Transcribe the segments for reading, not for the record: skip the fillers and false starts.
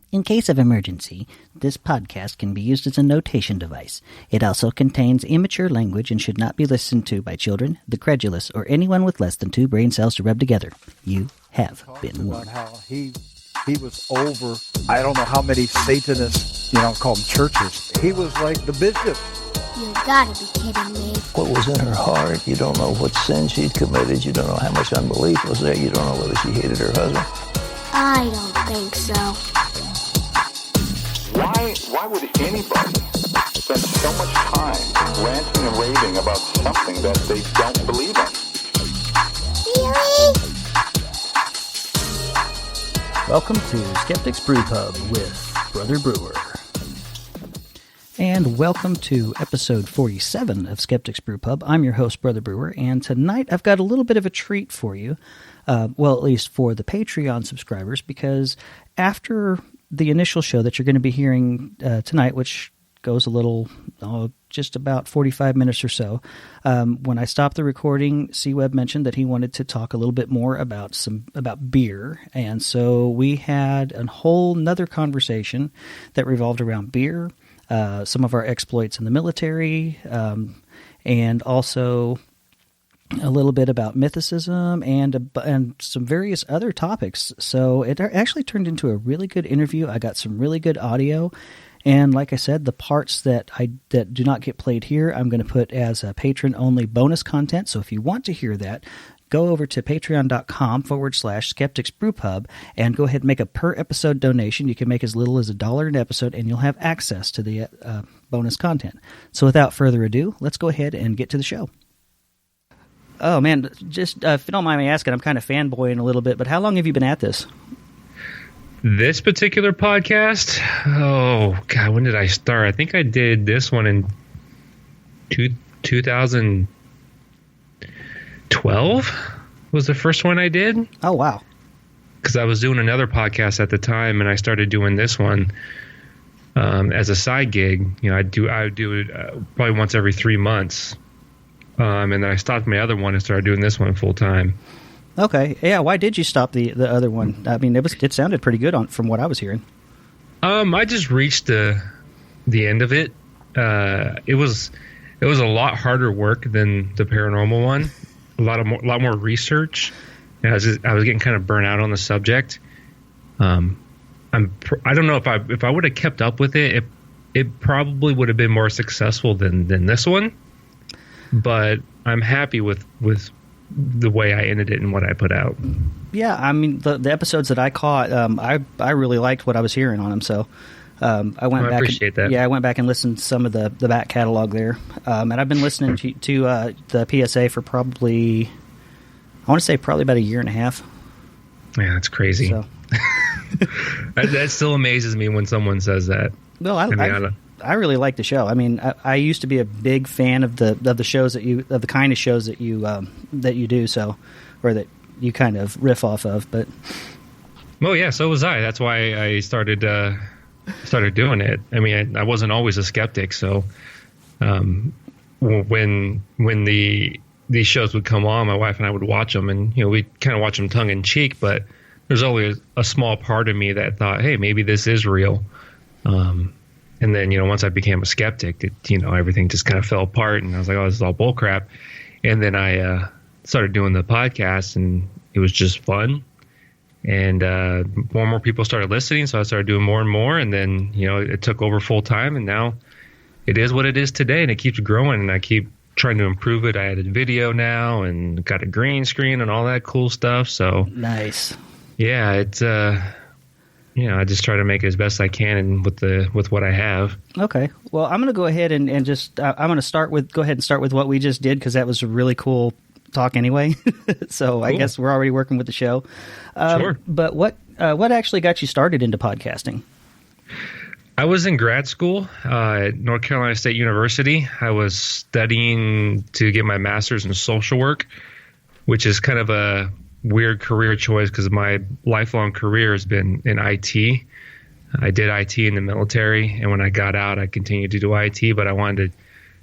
In case of emergency, this podcast can be used as a notation device. It also contains immature language and should not be listened to by children, the credulous, or anyone with less than 2 brain cells to rub together. You have been warned. How he was over, I don't know how many Satanists, call them churches. He was like the bishop. You gotta be kidding me. What was in her heart? You don't know what sin she'd committed. You don't know how much unbelief was there. You don't know whether she hated her husband. I don't think so. Why would anybody spend so much time ranting and raving about something that they don't believe in? Really? Welcome to Skeptic's Brew Pub with Brother Brewer. And welcome to episode 47 of Skeptic's Brew Pub. I'm your host, Brother Brewer, and tonight I've got a little bit of a treat for you. Well, at least for the Patreon subscribers, because after the initial show that you're going to be hearing tonight, which goes a little, just about 45 minutes or so, when I stopped the recording, C-Web mentioned that he wanted to talk a little bit more about beer, and so we had a whole nother conversation that revolved around beer, some of our exploits in the military, and also a little bit about mythicism and some various other topics. So it actually turned into a really good interview. I got some really good audio, and like I said, the parts that do not get played here, I'm going to put as a patron-only bonus content. So if you want to hear that, go over to patreon.com/skepticsbrewpub and go ahead and make a per-episode donation. You can make as little as $1 an episode, and you'll have access to the bonus content. So without further ado, let's go ahead and get to the show. Oh, man, just if you don't mind me asking, I'm kind of fanboying a little bit, but how long have you been at this? This particular podcast? Oh, God, when did I start? I think I did this one in 2012 was the first one I did. Oh, wow. Because I was doing another podcast at the time, and I started doing this one as a side gig. I would do it probably once every 3 months. And then I stopped my other one and started doing this one full time. Okay, yeah. Why did you stop the other one? I mean, it sounded pretty good from what I was hearing. I just reached the end of it. It was a lot harder work than the paranormal one. A lot more research. And I was getting kind of burnt out on the subject. I don't know if I would have kept up with it. It probably would have been more successful than this one. But I'm happy with the way I ended it and what I put out. Yeah, I mean, the episodes that I caught, I really liked what I was hearing on them. So I went back. I appreciate that. Yeah, I went back and listened to some of the back catalog there. And I've been listening to the PSA for probably about a year and a half. Yeah, that's crazy. So. That still amazes me when someone says that. Well, I really like the show. I mean, I used to be a big fan of the shows of the kind of shows that you do, so, or that you kind of riff off of. But well, yeah, so was I. That's why I started doing it. I mean, I wasn't always a skeptic, so when these shows would come on, my wife and I would watch them, and we'd kind of watch them tongue in cheek, but there's always a small part of me that thought, hey, maybe this is real. And then, once I became a skeptic, everything just kind of fell apart, and I was like, oh, this is all bullcrap. And then I started doing the podcast, and it was just fun. And more and more people started listening, so I started doing more and more. And then, it took over full time, and now it is what it is today, and it keeps growing, and I keep trying to improve it. I added video now and got a green screen and all that cool stuff. So nice. Yeah, it's I just try to make it as best I can and with what I have. Okay. Well, I'm going to go ahead and just I'm going to go ahead and start with what we just did, because that was a really cool talk anyway. So cool. I guess we're already working with the show. Sure. But what actually got you started into podcasting? I was in grad school at North Carolina State University. I was studying to get my master's in social work, which is kind of a weird career choice because my lifelong career has been in IT. I did IT in the military, and when I got out, I continued to do IT, but I wanted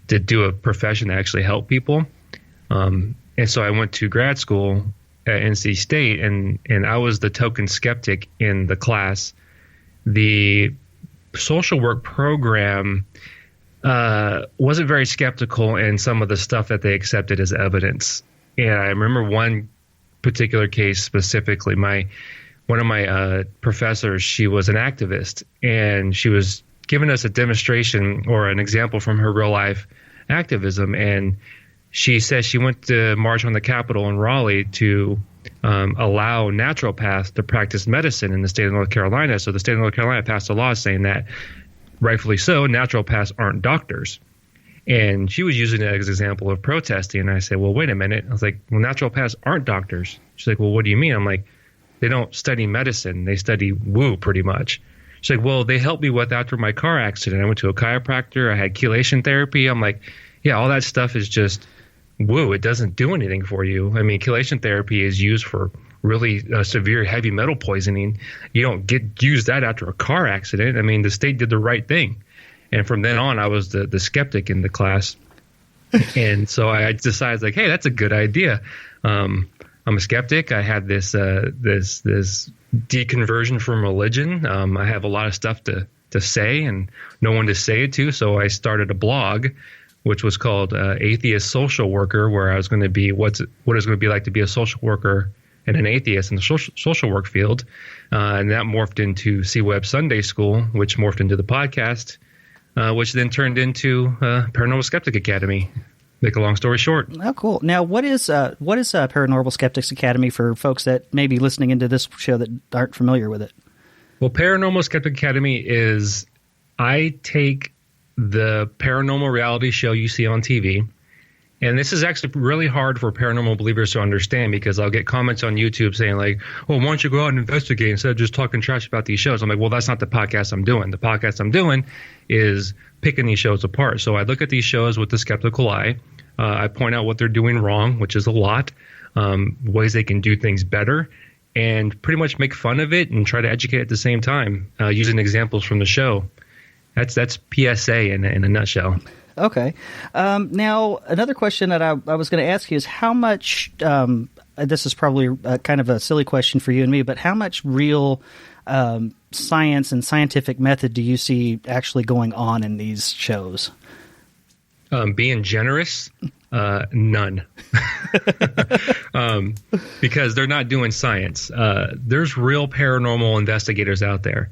to do a profession that actually helped people. And so I went to grad school at NC State, and I was the token skeptic in the class. the social work program wasn't very skeptical in some of the stuff that they accepted as evidence. And I remember one particular case specifically. One of my professors, she was an activist, and she was giving us a demonstration or an example from her real life activism. And she said she went to march on the Capitol in Raleigh to allow naturopaths to practice medicine in the state of North Carolina. So the state of North Carolina passed a law saying that, rightfully so, naturopaths aren't doctors. And she was using it as an example of protesting. And I said, well, wait a minute. I was like, well, naturopaths aren't doctors. She's like, well, what do you mean? I'm like, they don't study medicine. They study woo pretty much. She's like, well, they helped me with after my car accident. I went to a chiropractor. I had chelation therapy. I'm like, yeah, all that stuff is just woo. It doesn't do anything for you. I mean, chelation therapy is used for really severe heavy metal poisoning. You don't use that after a car accident. I mean, the state did the right thing. And from then on, I was the skeptic in the class. And so I decided, like, hey, that's a good idea. I'm a skeptic. I had this deconversion from religion. I have a lot of stuff to say and no one to say it to. So I started a blog, which was called Atheist Social Worker, where I was going to be what it's going to be like to be a social worker and an atheist in the social work field. And that morphed into C-Web Sunday School, which morphed into the podcast, which then turned into Paranormal Skeptic Academy. Make a long story short. Oh, cool. Now, what is Paranormal Skeptics Academy for folks that may be listening into this show that aren't familiar with it? Well, Paranormal Skeptic Academy is, I take the paranormal reality show you see on TV, and this is actually really hard for paranormal believers to understand, because I'll get comments on YouTube saying like, oh, why don't you go out and investigate instead of just talking trash about these shows? I'm like, well, that's not the podcast I'm doing. The podcast I'm doing is picking these shows apart. So I look at these shows with the skeptical eye. I point out what they're doing wrong, which is a lot, ways they can do things better, and pretty much make fun of it and try to educate at the same time, using examples from the show. That's PSA in a nutshell. Okay. Now, another question that I was going to ask you is how much, this is probably kind of a silly question for you and me, but how much real science and scientific method do you see actually going on in these shows? Being generous, none. Because they're not doing science. There's real paranormal investigators out there.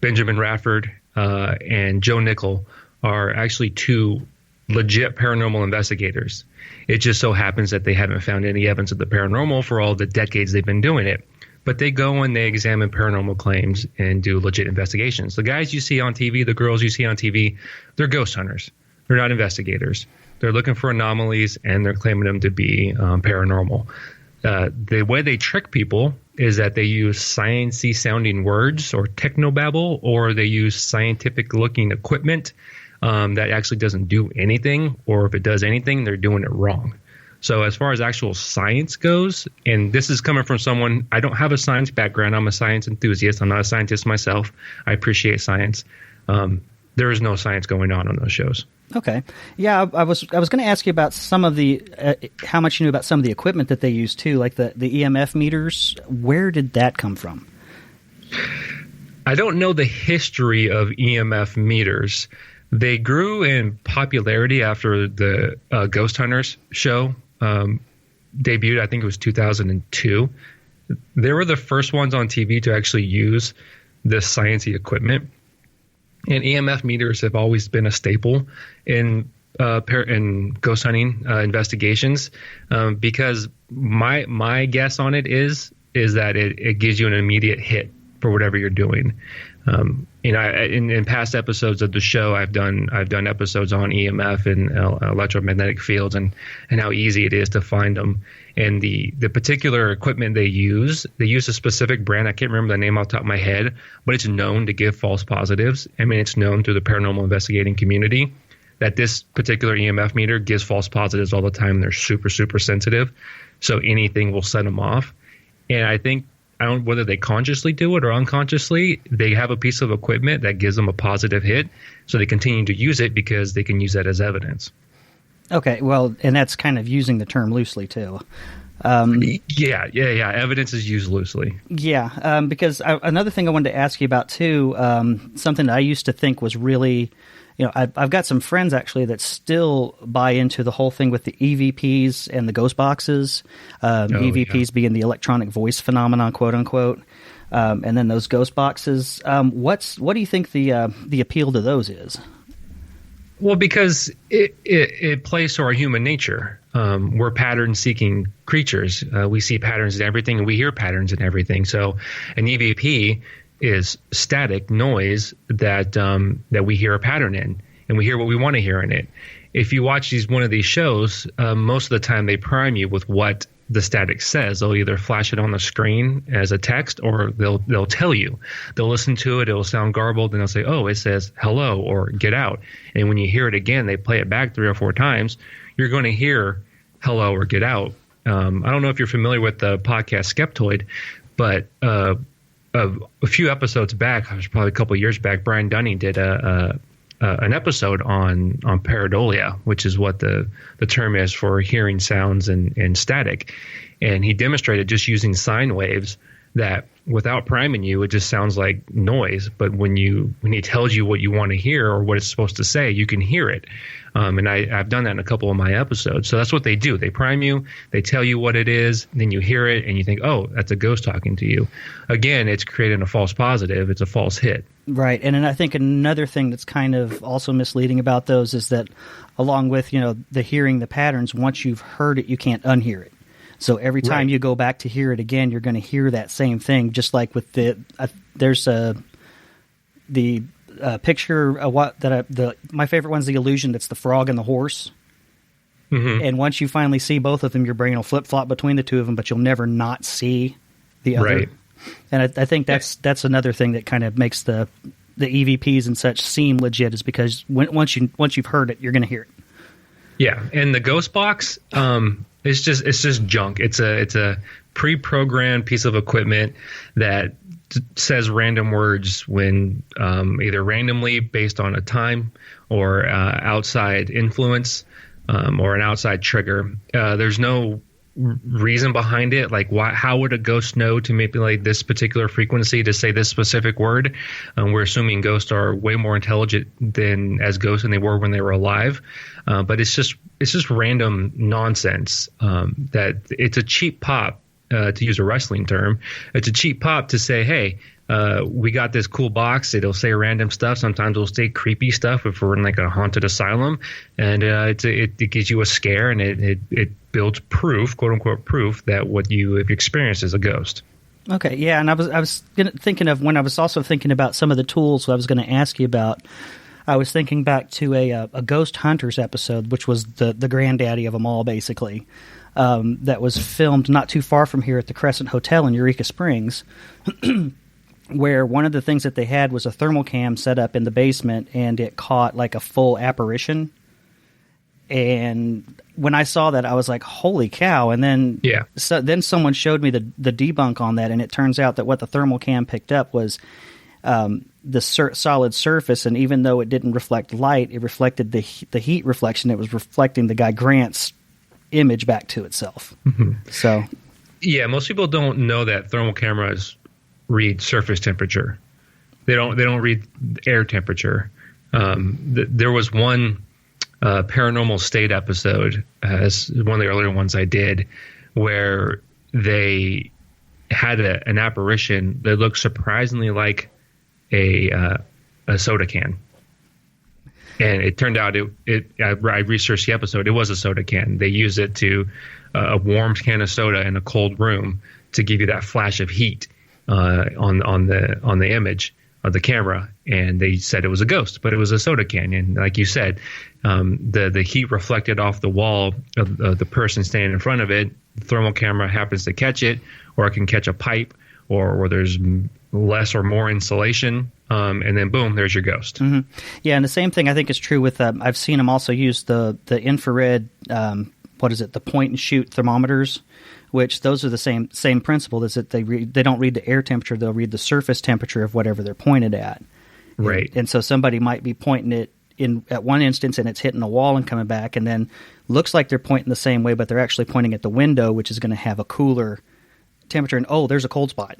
Benjamin Radford and Joe Nickel are actually two legit paranormal investigators. It just so happens that they haven't found any evidence of the paranormal for all the decades they've been doing it. But they go and they examine paranormal claims and do legit investigations. The guys you see on TV, the girls you see on TV, they're ghost hunters. They're not investigators. They're looking for anomalies, and they're claiming them to be paranormal. The way they trick people is that they use sciencey sounding words or technobabble, or they use scientific looking equipment that actually doesn't do anything, or if it does anything, they're doing it wrong. So as far as actual science goes, and this is coming from someone, I don't have a science background. I'm a science enthusiast. I'm not a scientist myself. I appreciate science. There is no science going on those shows. Okay. Yeah, I was going to ask you about some of the how much you knew about some of the equipment that they use too, like the EMF meters. Where did that come from? I don't know the history of EMF meters. They grew in popularity after the Ghost Hunters show debuted. I think it was 2002. They were the first ones on TV to actually use this sciencey equipment. And EMF meters have always been a staple in ghost hunting investigations, because my guess on it is that it gives you an immediate hit for whatever you're doing. In past episodes of the show, I've done episodes on EMF and electromagnetic fields and how easy it is to find them. And the particular equipment they use a specific brand. I can't remember the name off the top of my head, but it's known to give false positives. I mean, it's known through the paranormal investigating community that this particular EMF meter gives false positives all the time. They're super, super sensitive. So anything will set them off. And I think, I don't know whether they consciously do it or unconsciously, they have a piece of equipment that gives them a positive hit. So they continue to use it because they can use that as evidence. Okay, well, and that's kind of using the term loosely too. Yeah. Evidence is used loosely. Yeah, because another thing I wanted to ask you about too, something that I used to think was really, I've got some friends actually that still buy into the whole thing with the EVPs and the ghost boxes. EVPs being the electronic voice phenomenon, quote unquote, and then those ghost boxes. What do you think the appeal to those is? Well, because it plays to our human nature. We're pattern-seeking creatures. We see patterns in everything, and we hear patterns in everything. So an EVP is static noise that we hear a pattern in, and we hear what we want to hear in it. If you watch one of these shows, most of the time they prime you with what the static says. They'll either flash it on the screen as a text, or they'll tell you. They'll listen to it. It'll sound garbled, and they'll say, "Oh, it says hello" or "get out." And when you hear it again, they play it back 3 or 4 times. You're going to hear hello or get out. I don't know if you're familiar with the podcast Skeptoid, but a few episodes back, probably a couple of years back, Brian Dunning did an episode on pareidolia, which is what the term is for hearing sounds and static. And he demonstrated just using sine waves that without priming you, it just sounds like noise. But when he tells you what you want to hear or what it's supposed to say, you can hear it. And I've done that in a couple of my episodes. So that's what they do. They prime you, they tell you what it is, then you hear it and you think, oh, that's a ghost talking to you. Again, it's creating a false positive. It's a false hit. Right. And then I think another thing that's kind of also misleading about those is that along with, the hearing the patterns, once you've heard it, you can't unhear it. So every time you go back to hear it again, you're going to hear that same thing, just like with there's the picture my favorite one's the illusion that's the frog and the horse. Mm-hmm. And once you finally see both of them, your brain will flip-flop between the two of them, but you'll never not see the other. Right. And I think that's another thing that kind of makes the EVPs and such seem legit, is because once you've heard it, you're going to hear it. Yeah, and the ghost box, it's just junk. It's a pre-programmed piece of equipment that says random words when either randomly based on a time or outside influence or an outside trigger. There's no reason behind it. Like, how would a ghost know to manipulate this particular frequency to say this specific word? We're assuming ghosts are way more intelligent as ghosts than they were when they were alive. But it's just random nonsense. That it's a cheap pop, to use a wrestling term. It's a cheap pop to say, hey, we got this cool box. It'll say random stuff. Sometimes it'll say creepy stuff if we're in like a haunted asylum, and it gives you a scare, and it builds proof, quote unquote proof, that what you have experienced is a ghost. Okay, yeah, and I was thinking of when I was also thinking about some of the tools I was going to ask you about. I was thinking back to a Ghost Hunters episode, which was the granddaddy of them all, basically. That was filmed not too far from here at the Crescent Hotel in Eureka Springs, where one of the things that they had was a thermal cam set up in the basement, and it caught like a full apparition. And when I saw that, I was like, holy cow. And then then someone showed me the debunk on that, and it turns out that what the thermal cam picked up was the solid surface, and even though it didn't reflect light, it reflected the heat reflection. It was reflecting the guy Grant's image back to itself. Mm-hmm. So, yeah, most people don't know that thermal cameras read surface temperature. They don't read air temperature. There was one Paranormal State episode, as one of the earlier ones I did, where they had an apparition that looked surprisingly like a soda can. And it turned out I researched the episode. It was a soda can. They used it to a warm can of soda in a cold room to give you that flash of heat on the image of the camera. And they said it was a ghost, but it was a soda can. And like you said, the heat reflected off the wall of the person standing in front of it. The thermal camera happens to catch it, or it can catch a pipe, or where there's less or more insulation, and then boom, there's your ghost. Mm-hmm. Yeah, and the same thing I think is true with I've seen them also use the infrared, the point and shoot thermometers, which those are the same principle. Is that they don't read the air temperature, they'll read the surface temperature of whatever they're pointed at. Right. And so somebody might be pointing it at one instance and it's hitting a wall and coming back, and then looks like they're pointing the same way, but they're actually pointing at the window, which is going to have a cooler temperature. And there's a cold spot.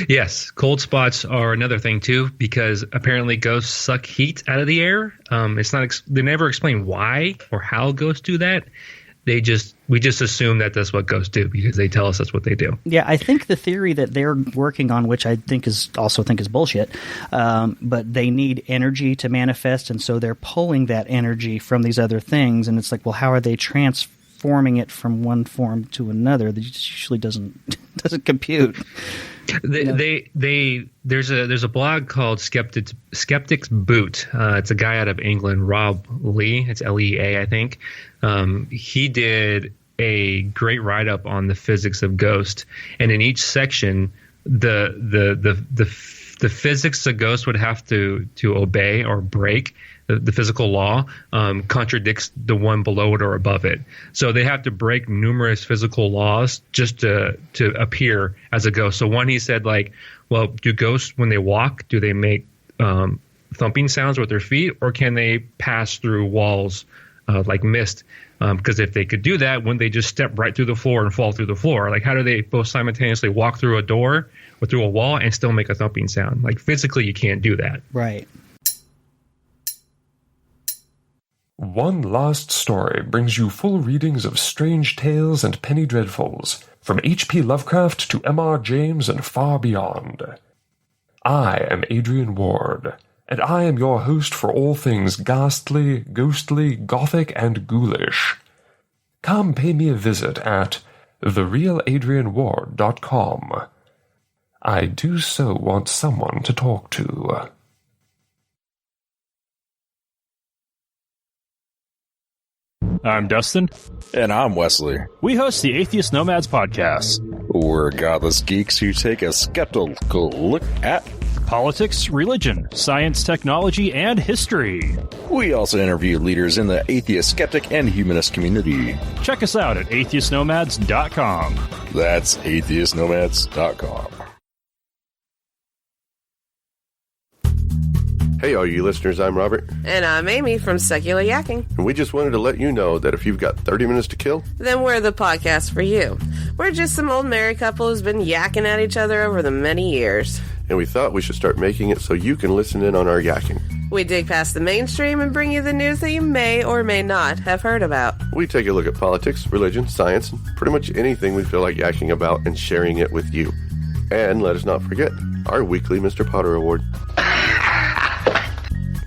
Yes, cold spots are another thing too, because apparently ghosts suck heat out of the air. It's not they never explain why or how ghosts do that. We just assume that that's what ghosts do because they tell us that's what they do. Yeah, I think the theory that they're working on, which I think is bullshit, but they need energy to manifest, and so they're pulling that energy from these other things. And it's like, well, how are they transforming it from one form to another? That usually doesn't compute. There's a blog called Skeptic's Boot. It's a guy out of England, Rob Lee. It's Lea, I think. He did a great write up on the physics of ghost, and in each section, the physics a ghost would have to obey or break. The physical law contradicts the one below it or above it. So they have to break numerous physical laws just to appear as a ghost. So one, he said, like, well, do ghosts, when they walk, do they make thumping sounds with their feet, or can they pass through walls like mist? Because if they could do that, wouldn't they just step right through the floor and fall through the floor? Like, how do they both simultaneously walk through a door or through a wall and still make a thumping sound? Like, physically, you can't do that. Right. One Last Story brings you full readings of strange tales and penny dreadfuls, from H.P. Lovecraft to M.R. James and far beyond. I am Adrian Ward, and I am your host for all things ghastly, ghostly, gothic, and ghoulish. Come pay me a visit at therealadrianward.com. I do so want someone to talk to. I'm Dustin. And I'm Wesley. We host the Atheist Nomads podcast. We're godless geeks who take a skeptical look at politics, religion, science, technology, and history. We also interview leaders in the atheist, skeptic, and humanist community. Check us out at atheistnomads.com. That's atheistnomads.com. Hey, all you listeners, I'm Robert. And I'm Amy from Secular Yakking. And we just wanted to let you know that if you've got 30 minutes to kill, then we're the podcast for you. We're just some old married couple who's been yakking at each other over the many years. And we thought we should start making it so you can listen in on our yakking. We dig past the mainstream and bring you the news that you may or may not have heard about. We take a look at politics, religion, science, and pretty much anything we feel like yakking about and sharing it with you. And let us not forget our weekly Mr. Potter Award.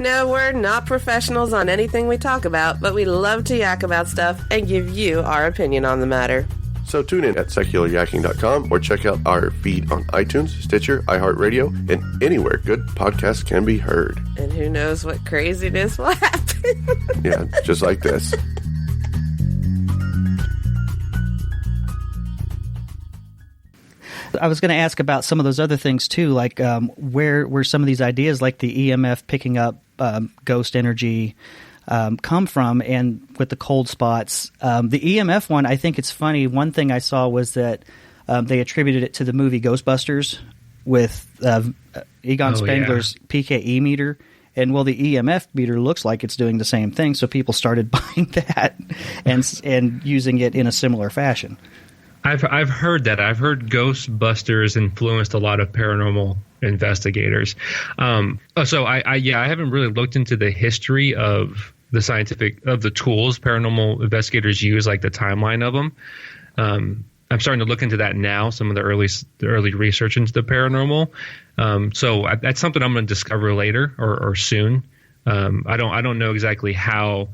No, we're not professionals on anything we talk about, but we love to yak about stuff and give you our opinion on the matter. So tune in at secularyakking.com or check out our feed on iTunes, Stitcher, iHeartRadio, and anywhere good podcasts can be heard. And who knows what craziness will happen. Yeah, just like this. I was going to ask about some of those other things too, like where some of these ideas, like the EMF picking up ghost energy, come from, and with the cold spots. The EMF one, I think it's funny. One thing I saw was that they attributed it to the movie Ghostbusters with Egon Spengler's PKE meter. And well, the EMF meter looks like it's doing the same thing, so people started buying that and using it in a similar fashion. I've heard that. I've heard Ghostbusters influenced a lot of paranormal investigators. I haven't really looked into the history of the tools paranormal investigators use, like the timeline of them. I'm starting to look into that now. Some of the early research into the paranormal. So that's something I'm going to discover later or soon. I don't know exactly how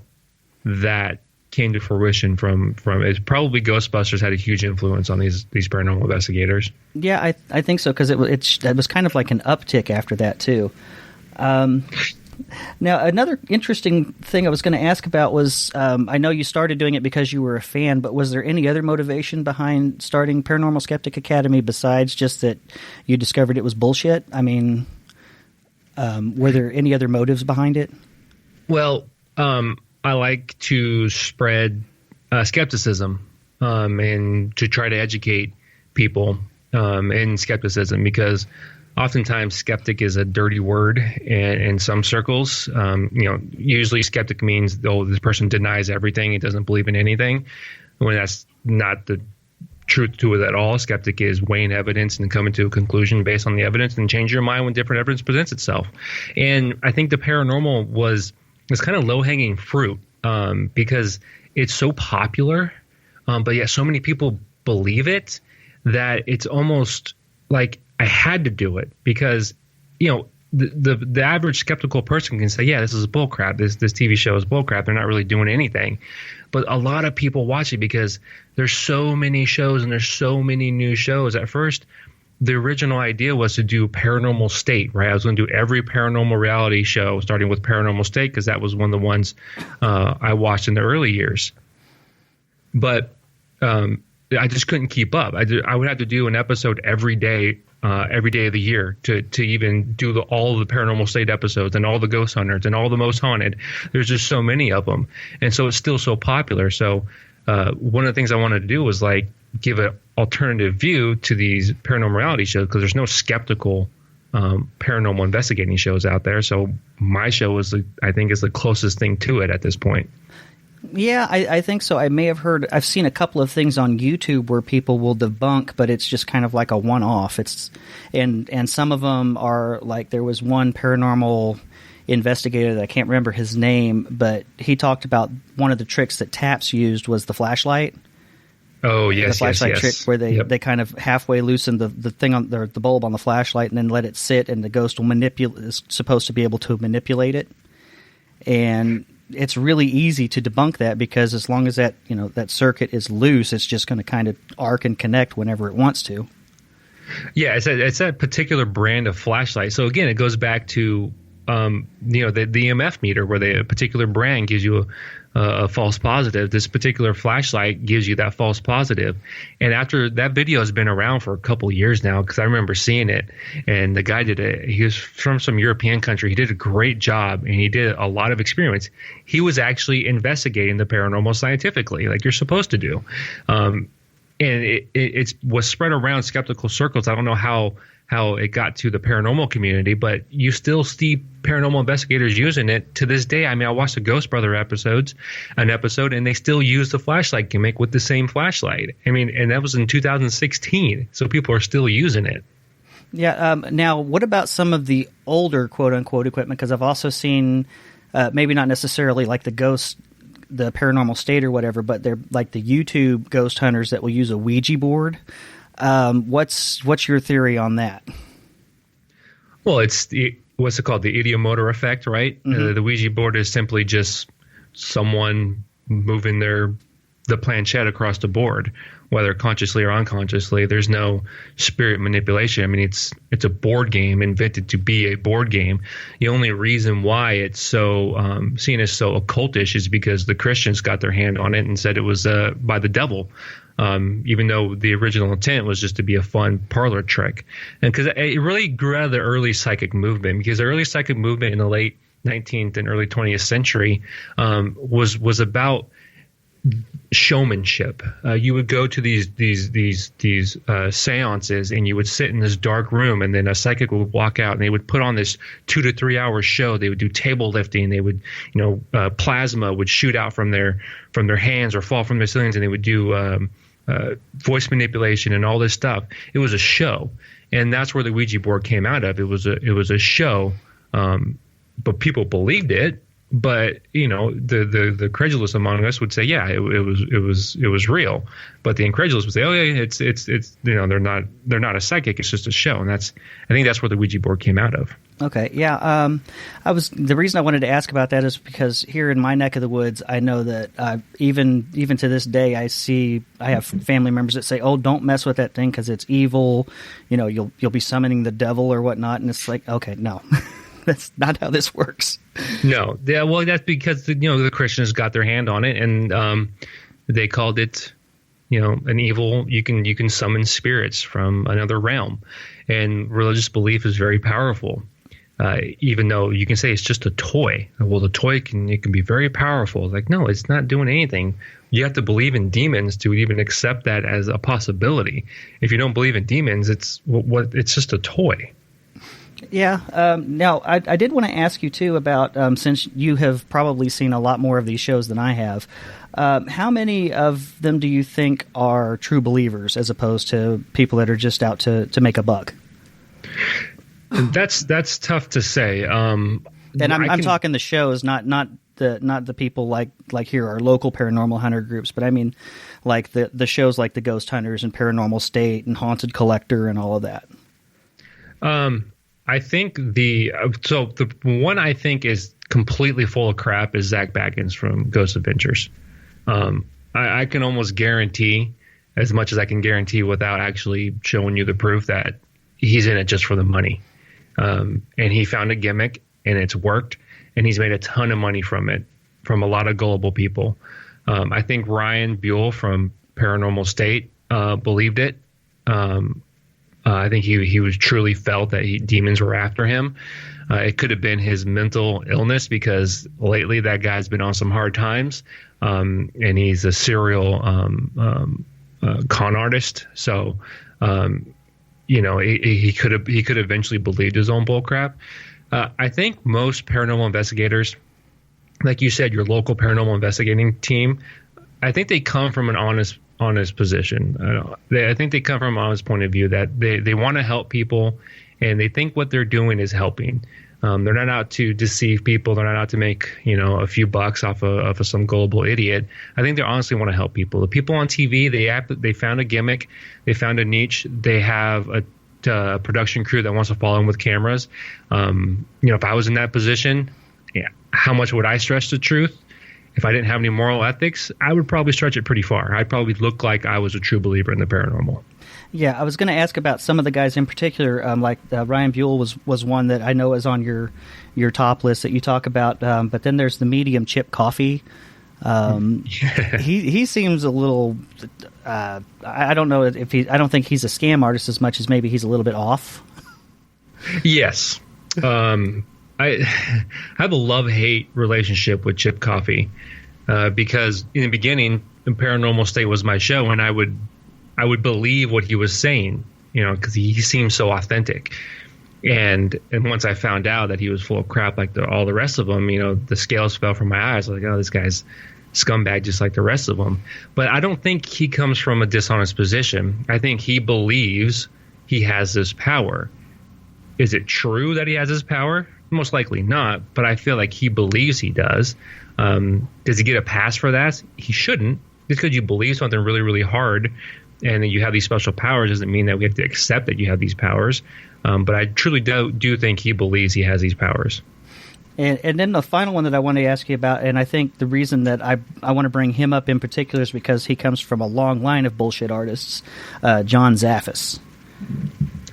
that came to fruition from it. Probably Ghostbusters had a huge influence on these paranormal investigators. Yeah, I think so, because it was kind of like an uptick after that too. Now, another interesting thing I was going to ask about was, I know you started doing it because you were a fan, but was there any other motivation behind starting Paranormal Skeptic Academy besides just that you discovered it was bullshit? I mean, were there any other motives behind it? Well, I like to spread skepticism and to try to educate people in skepticism, because oftentimes skeptic is a dirty word in some circles. Usually skeptic means, this person denies everything. He doesn't believe in anything. When that's not the truth to it at all. Skeptic is weighing evidence and coming to a conclusion based on the evidence and change your mind when different evidence presents itself. And I think the paranormal was kind of low-hanging fruit because it's so popular, but yet so many people believe it that it's almost like I had to do it because, the average skeptical person can say, yeah, this is bullcrap. This TV show is bullcrap. They're not really doing anything. But a lot of people watch it because there's so many shows and there's so many new shows. At first, the original idea was to do Paranormal State, right? I was going to do every paranormal reality show, starting with Paranormal State, because that was one of the ones I watched in the early years. But I just couldn't keep up. I would have to do an episode every day of the year to even do all of the Paranormal State episodes and all the Ghost Hunters and all the Most Haunted. There's just so many of them. And so it's still so popular. So one of the things I wanted to do was like give an alternative view to these paranormal reality shows because there's no skeptical paranormal investigating shows out there. So my show I think is the closest thing to it at this point. Yeah, I think so. I've seen a couple of things on YouTube where people will debunk, but it's just kind of like a one-off. And some of them are like, there was one paranormal investigator that I can't remember his name, but he talked about one of the tricks that Taps used was the flashlight. Oh, yes, the flashlight trick where they kind of halfway loosen the thing on the bulb on the flashlight and then let it sit, and the ghost is supposed to be able to manipulate it. And it's really easy to debunk that because as long as that circuit is loose, it's just going to kind of arc and connect whenever it wants to. Yeah, it's that particular brand of flashlight. So again, it goes back to the EMF meter, where a particular brand gives you a false positive. This particular flashlight gives you that false positive. And after that video has been around for a couple years now, because I remember seeing it, and the guy he was from some European country. He did a great job, and he did a lot of experiments. He was actually investigating the paranormal scientifically, like you're supposed to do. And it was spread around skeptical circles. I don't know how it got to the paranormal community, but you still see paranormal investigators using it to this day. I mean, I watched the Ghost Brother episode, and they still use the flashlight gimmick with the same flashlight. I mean, and that was in 2016, so people are still using it. Yeah. Now, what about some of the older quote-unquote equipment? Because I've also seen, maybe not necessarily like the Paranormal State or whatever, but they're like the YouTube ghost hunters that will use a Ouija board. What's your theory on that? Well, what's it called? The ideomotor effect, right? Mm-hmm. The Ouija board is simply just someone moving the planchette across the board, whether consciously or unconsciously. There's no spirit manipulation. I mean, it's a board game invented to be a board game. The only reason why it's so seen as so occultish is because the Christians got their hand on it and said it was by the devil. Even though the original intent was just to be a fun parlor trick. And because it really grew out of the early psychic movement, because the early psychic movement in the late 19th and early 20th century was about showmanship. You would go to these seances, and you would sit in this dark room, and then a psychic would walk out, and they would put on this 2 to 3 hour show. They would do table lifting. They would, plasma would shoot out from their hands or fall from their ceilings, and they would do voice manipulation and all this stuff. It was a show, and that's where the Ouija board came out of. It was a show, but people believed it. But the credulous among us would say, yeah, it was real. But the incredulous would say, oh yeah, it's they're not a psychic. It's just a show, and I think that's where the Ouija board came out of. Okay, yeah. The reason I wanted to ask about that is because here in my neck of the woods, I know that even to this day, I have family members that say, "Oh, don't mess with that thing because it's evil. You'll be summoning the devil or whatnot." And it's like, okay, no, that's not how this works. No, yeah, well, that's because the Christians got their hand on it, and they called it, an evil. You can summon spirits from another realm, and religious belief is very powerful. Even though you can say it's just a toy. Well, the toy can be very powerful. Like, no, it's not doing anything. You have to believe in demons to even accept that as a possibility. If you don't believe in demons, it's just a toy. Yeah. Now, I did want to ask you, too, about, since you have probably seen a lot more of these shows than I have, how many of them do you think are true believers as opposed to people that are just out to make a buck? That's tough to say. And I'm talking the shows, not the people like here, our local paranormal hunter groups, but I mean like the shows like the Ghost Hunters and Paranormal State and Haunted Collector and all of that. I think the one I think is completely full of crap is Zach Baggins from Ghost Adventures. I can almost guarantee, as much as I can guarantee without actually showing you the proof, that he's in it just for the money. And he found a gimmick and it's worked, and he's made a ton of money from it, from a lot of gullible people. I think Ryan Buell from Paranormal State believed it. I think he was truly felt that demons were after him. It could have been his mental illness, because lately that guy's been on some hard times, and he's a serial con artist. So, he could eventually believed his own bullcrap. I think most paranormal investigators, like you said, your local paranormal investigating team, I think they come from an honest position. I think they come from an honest point of view that they want to help people, and they think what they're doing is helping. They're not out to deceive people. They're not out to make a few bucks off of some gullible idiot. I think they honestly want to help people. The people on TV, they found a gimmick, they found a niche, they have a production crew that wants to follow them with cameras. If I was in that position, how much would I stretch the truth? If I didn't have any moral ethics, I would probably stretch it pretty far. I'd probably look like I was a true believer in the paranormal. Yeah, I was going to ask about some of the guys in particular. Ryan Buell was one that I know is on your top list that you talk about. But then there's the medium Chip Coffey. He seems a little. I don't know if I don't think he's a scam artist as much as maybe he's a little bit off. Yes. I have a love-hate relationship with Chip Coffey, because in the beginning, Paranormal State was my show, and I would believe what he was saying, because he seemed so authentic. And once I found out that he was full of crap like all the rest of them, the scales fell from my eyes. I was like, oh, this guy's scumbag just like the rest of them. But I don't think he comes from a dishonest position. I think he believes he has this power. Is it true that he has this power? Most likely not, but I feel like he believes he does. Does he get a pass for that? He shouldn't. Just because you believe something really, really hard and then you have these special powers doesn't mean that we have to accept that you have these powers. But I truly do think he believes he has these powers. And then the final one that I want to ask you about, and I think the reason that I want to bring him up in particular is because he comes from a long line of bullshit artists, John Zaffis.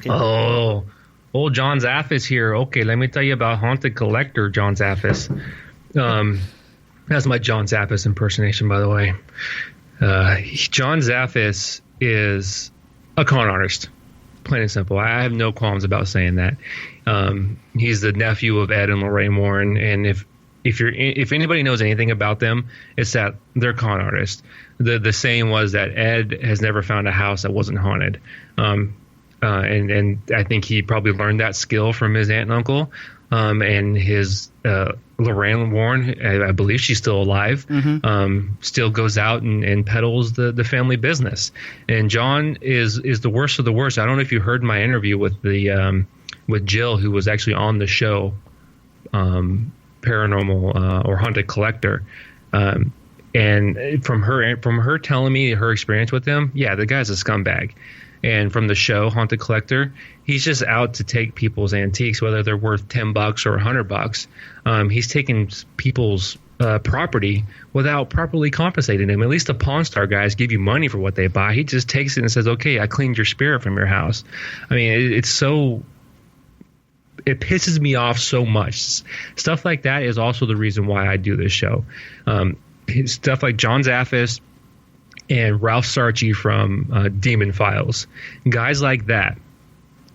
Oh, old John Zaffis here. Okay, let me tell you about Haunted Collector John Zaffis. That's my John Zaffis impersonation, by the way. John Zaffis is a con artist, plain and simple. I have no qualms about saying that. He's the nephew of Ed and Lorraine Warren, and if anybody knows anything about them, it's that they're con artists. The saying was that Ed has never found a house that wasn't haunted. And I think he probably learned that skill from his aunt and uncle, and his Lorraine Warren, I believe she's still alive, still goes out and peddles the family business. And John is the worst of the worst. I don't know if you heard my interview with with Jill, who was actually on the show, Paranormal or Haunted Collector. And from her telling me her experience with him, yeah, the guy's a scumbag. And from the show Haunted Collector, he's just out to take people's antiques, whether they're worth $10 or $100. He's taking people's property without properly compensating them. At least the Pawn Star guys give you money for what they buy. He just takes it and says, "Okay, I cleaned your spirit from your house." I mean, it pisses me off so much. Stuff like that is also the reason why I do this show. Stuff like John Zaffis and Ralph Sarchi from Demon Files. Guys like that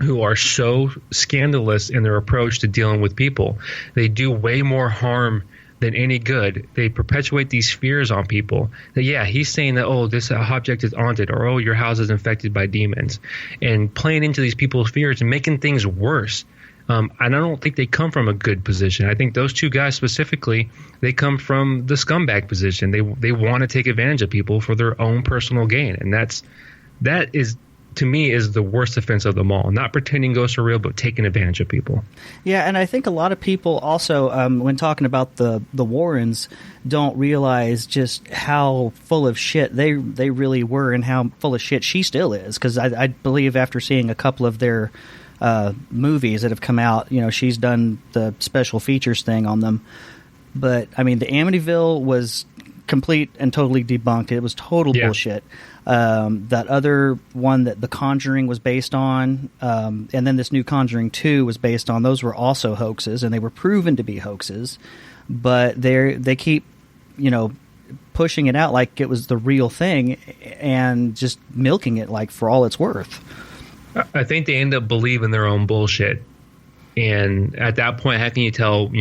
who are so scandalous in their approach to dealing with people. They do way more harm than any good. They perpetuate these fears on people. That, yeah, he's saying that, oh, this object is haunted, or, oh, your house is infected by demons. And playing into these people's fears and making things worse. And I don't think they come from a good position. I think those two guys specifically, they come from the scumbag position. They want to take advantage of people for their own personal gain, and that is, to me, is the worst offense of them all. Not pretending ghosts are real, but taking advantage of people. Yeah, and I think a lot of people also, when talking about the Warrens, don't realize just how full of shit they really were, and how full of shit she still is. Because I believe after seeing a couple of their movies that have come out, she's done the special features thing on them. But I mean, the Amityville was complete and totally debunked. It was total bullshit. That other one that The Conjuring was based on, and then this new Conjuring 2 was based on, those were also hoaxes, and they were proven to be hoaxes. But they keep, pushing it out like it was the real thing, and just milking it like for all it's worth. I think they end up believing their own bullshit, and at that point, how can you tell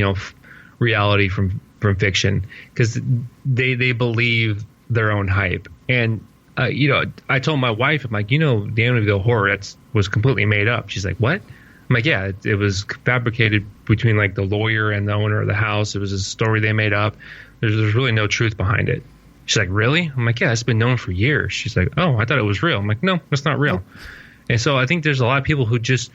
reality from fiction? Because they believe their own hype. And I told my wife, I'm like, the Amityville Horror was completely made up. She's like, what? I'm like, yeah, it was fabricated between like the lawyer and the owner of the house. It was a story they made up. There's really no truth behind it. She's like, really? I'm like, yeah, it's been known for years. She's like, oh, I thought it was real. I'm like, no, it's not real. And so I think there's a lot of people who just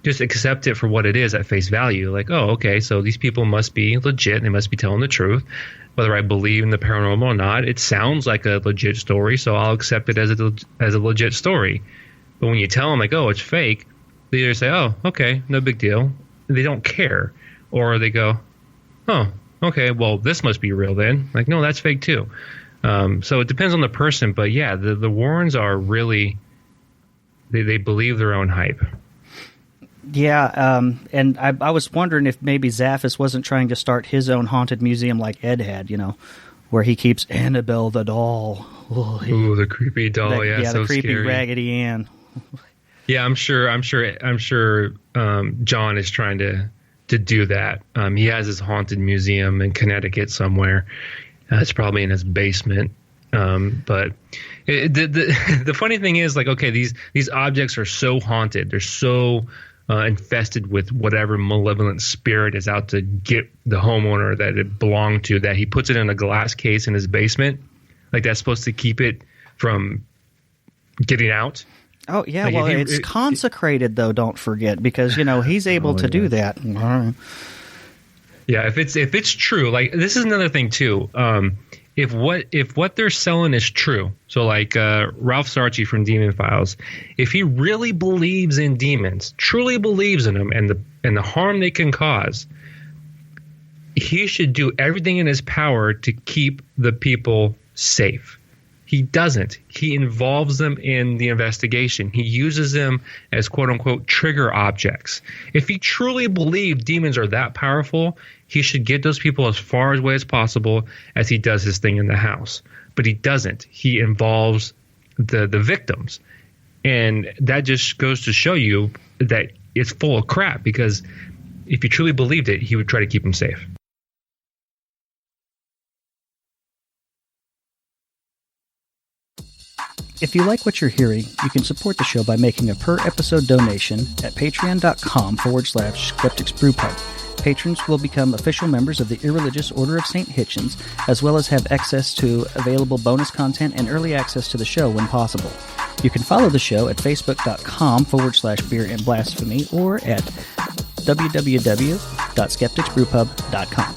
accept it for what it is at face value. Like, oh, okay, so these people must be legit. They must be telling the truth. Whether I believe in the paranormal or not, it sounds like a legit story, so I'll accept it as a legit story. But when you tell them, like, oh, it's fake, they either say, oh, okay, no big deal. They don't care. Or they go, oh, okay, well, this must be real then. Like, no, that's fake too. So it depends on the person. But yeah, the Warrens are really, they believe their own hype. Yeah, and I was wondering if maybe Zaffis wasn't trying to start his own haunted museum like Ed had, where he keeps Annabelle the doll. Ooh, the creepy doll, so the creepy scary. Raggedy Ann. Yeah, I'm sure. John is trying to do that. He has his haunted museum in Connecticut somewhere. It's probably in his basement. But the funny thing is, like, okay, these objects are so haunted. They're so infested with whatever malevolent spirit is out to get the homeowner that it belonged to, that he puts it in a glass case in his basement. Like, that's supposed to keep it from getting out. Oh, yeah, like, well, it's consecrated, though, don't forget, because, he's able to do that. Yeah, if it's true, like, this is another thing, too. If what they're selling is true, so like Ralph Sarchi from Demon Files, if he really believes in demons, truly believes in them and the harm they can cause, he should do everything in his power to keep the people safe. He doesn't. He involves them in the investigation. He uses them as quote-unquote trigger objects. If he truly believed demons are that powerful, he should get those people as far away as possible as he does his thing in the house. But he doesn't. He involves the victims. And that just goes to show you that it's full of crap, because if he truly believed it, he would try to keep them safe. If you like what you're hearing, you can support the show by making a per-episode donation at patreon.com/skepticsbrewpub. Patrons will become official members of the Irreligious Order of St. Hitchens, as well as have access to available bonus content and early access to the show when possible. You can follow the show at facebook.com/beerandblasphemy or at www.skepticsbrewpub.com.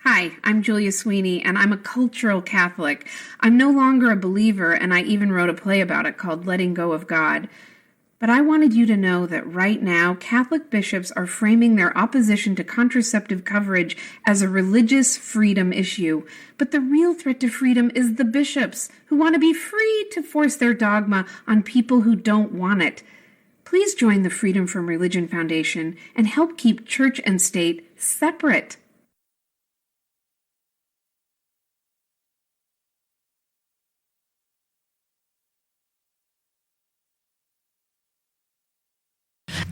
Hi, I'm Julia Sweeney, and I'm a cultural Catholic. I'm no longer a believer, and I even wrote a play about it called Letting Go of God. But I wanted you to know that right now, Catholic bishops are framing their opposition to contraceptive coverage as a religious freedom issue. But the real threat to freedom is the bishops, who want to be free to force their dogma on people who don't want it. Please join the Freedom from Religion Foundation and help keep church and state separate.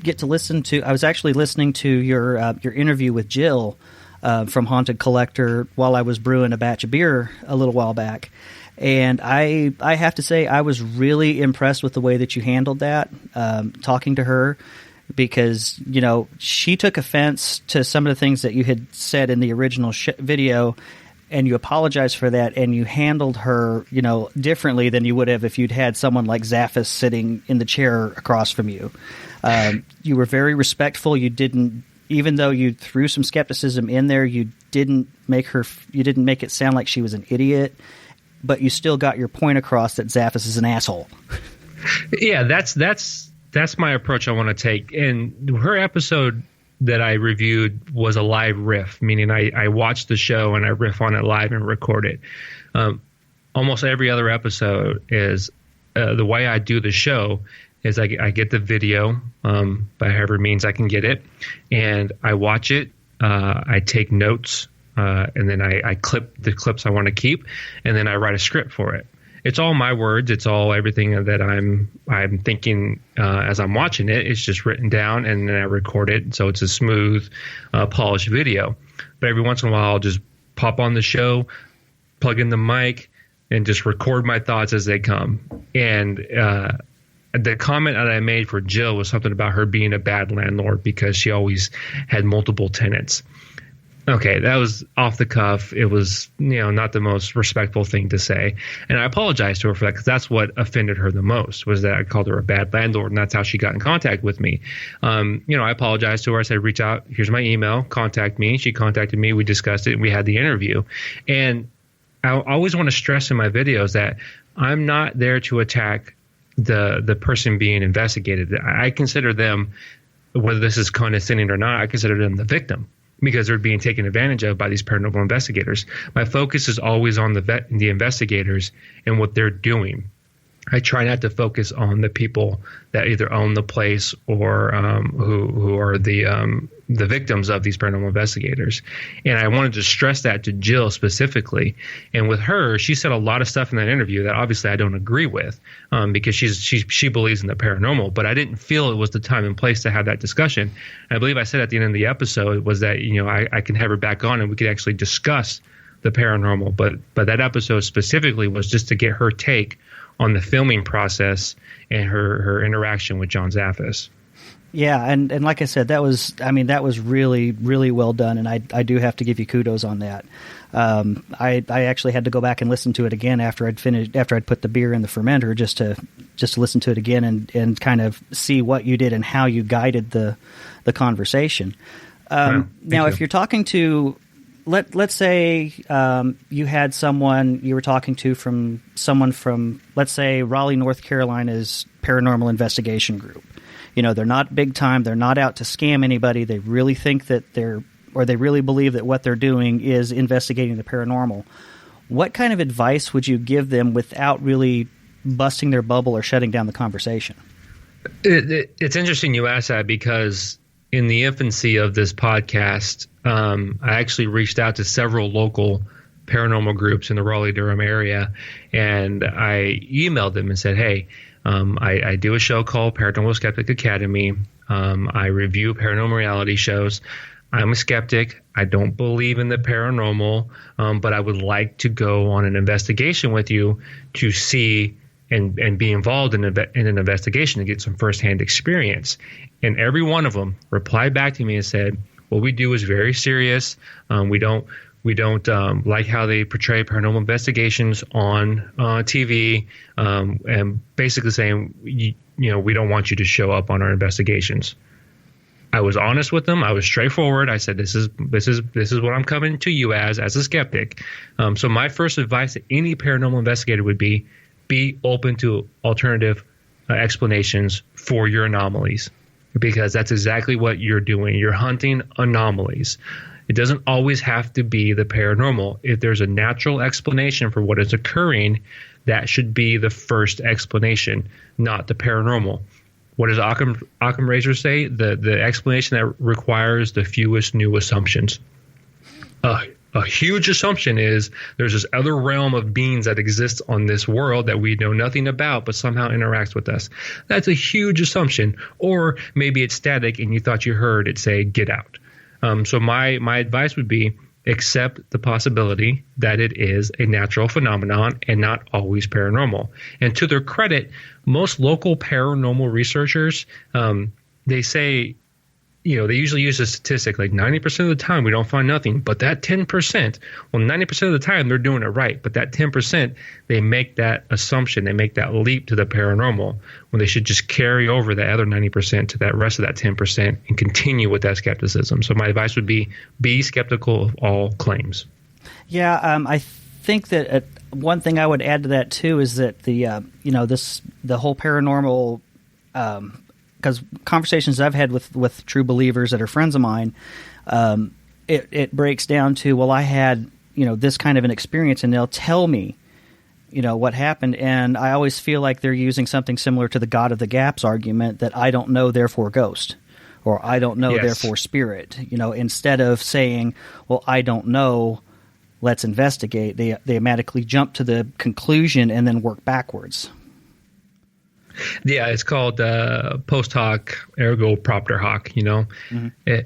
get to listen to. I was actually listening to your interview with Jill from Haunted Collector while I was brewing a batch of beer a little while back, and I have to say I was really impressed with the way that you handled that, talking to her, because she took offense to some of the things that you had said in the original video. And you apologized for that, and you handled her, differently than you would have if you'd had someone like Zaphis sitting in the chair across from you. You were very respectful. You didn't, even though you threw some skepticism in there, you didn't make it sound like she was an idiot, but you still got your point across that Zaphis is an asshole. Yeah, that's my approach I want to take. And her episode that I reviewed was a live riff, meaning I watched the show and I riff on it live and record it. Almost every other episode is the way I do the show is I get the video by however means I can get it, and I watch it. I take notes, and then I clip the clips I want to keep, and then I write a script for it. It's all my words. It's all everything that I'm thinking as I'm watching it. It's just written down, and then I record it. So it's a smooth, polished video. But every once in a while, I'll just pop on the show, plug in the mic, and just record my thoughts as they come. And the comment that I made for Jill was something about her being a bad landlord because she always had multiple tenants. Okay, that was off the cuff. It was, not the most respectful thing to say. And I apologized to her for that because that's what offended her the most, was that I called her a bad landlord, and that's how she got in contact with me. I apologized to her. I said, reach out. Here's my email. Contact me. She contacted me. We discussed it. And we had the interview. And I always want to stress in my videos that I'm not there to attack the person being investigated. I consider them, whether this is condescending or not, I consider them the victim, because they're being taken advantage of by these paranormal investigators. My focus is always on the investigators and what they're doing. I try not to focus on the people that either own the place or who are the victims of these paranormal investigators. And I wanted to stress that to Jill specifically. And with her, she said a lot of stuff in that interview that obviously I don't agree with, because she believes in the paranormal. But I didn't feel it was the time and place to have that discussion. And I believe I said at the end of the episode was that I can have her back on and we could actually discuss the paranormal. But that episode specifically was just to get her take on the filming process and her interaction with John Zaphis. Yeah, and like I said, that was really, really well done, and I do have to give you kudos on that. I actually had to go back and listen to it again after I'd put the beer in the fermenter just to listen to it again and kind of see what you did and how you guided the conversation. Now, if you're talking to let's say you had someone you were talking to from someone from, let's say, Raleigh, North Carolina's paranormal investigation group. They're not big time. They're not out to scam anybody. They really think that they really believe that what they're doing is investigating the paranormal. What kind of advice would you give them without really busting their bubble or shutting down the conversation? It's interesting you ask that, because in the infancy of this podcast, I actually reached out to several local paranormal groups in the Raleigh-Durham area, and I emailed them and said, hey, I do a show called Paranormal Skeptic Academy. I review paranormal reality shows. I'm a skeptic. I don't believe in the paranormal, but I would like to go on an investigation with you to see and be involved in an investigation to get some firsthand experience. And every one of them replied back to me and said, what we do is very serious. We don't like how they portray paranormal investigations on TV, and basically saying, we don't want you to show up on our investigations. I was honest with them. I was straightforward. I said, this is what I'm coming to you as a skeptic. So my first advice to any paranormal investigator would be open to alternative explanations for your anomalies, because that's exactly what you're doing. You're hunting anomalies. It doesn't always have to be the paranormal. If there's a natural explanation for what is occurring, that should be the first explanation, not the paranormal. What does Occam Razor say? The explanation that requires the fewest new assumptions. a huge assumption is there's this other realm of beings that exists on this world that we know nothing about, but somehow interacts with us. That's a huge assumption. Or maybe it's static and you thought you heard it say, get out. So my advice would be accept the possibility that it is a natural phenomenon and not always paranormal. And to their credit, most local paranormal researchers, they say, they usually use a statistic like 90% of the time we don't find nothing, but that 10%, well, 90% of the time they're doing it right, but that 10%, they make that assumption, they make that leap to the paranormal when they should just carry over the other 90% to that rest of that 10% and continue with that skepticism. So my advice would be skeptical of all claims. Yeah, I think that one thing I would add to that too is that the whole paranormal. Because conversations I've had with true believers that are friends of mine, it breaks down to, well, I had, this kind of an experience, and they'll tell me, what happened. And I always feel like they're using something similar to the God of the Gaps argument, that I don't know, therefore ghost, or I don't know, therefore spirit. Instead of saying, well, I don't know, let's investigate, they automatically jump to the conclusion and then work backwards. Yeah, it's called post hoc ergo propter hoc.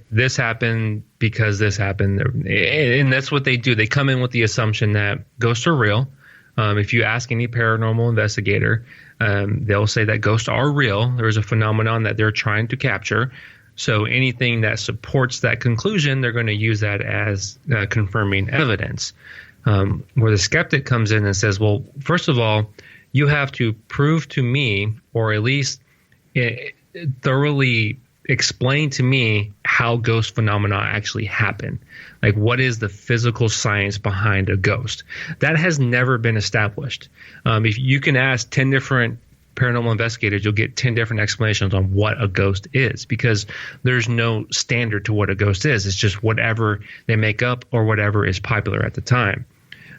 This happened because this happened, and that's what they do. They come in with the assumption that ghosts are real. If you ask any paranormal investigator, they'll say that ghosts are real. There's a phenomenon that they're trying to capture. So anything that supports that conclusion, they're going to use that as confirming evidence. Where the skeptic comes in and says, well, first of all, you have to prove to me, or at least thoroughly explain to me, how ghost phenomena actually happen. Like, what is the physical science behind a ghost? That has never been established. If you can ask 10 different paranormal investigators, you'll get 10 different explanations on what a ghost is, because there's no standard to what a ghost is. It's just whatever they make up or whatever is popular at the time.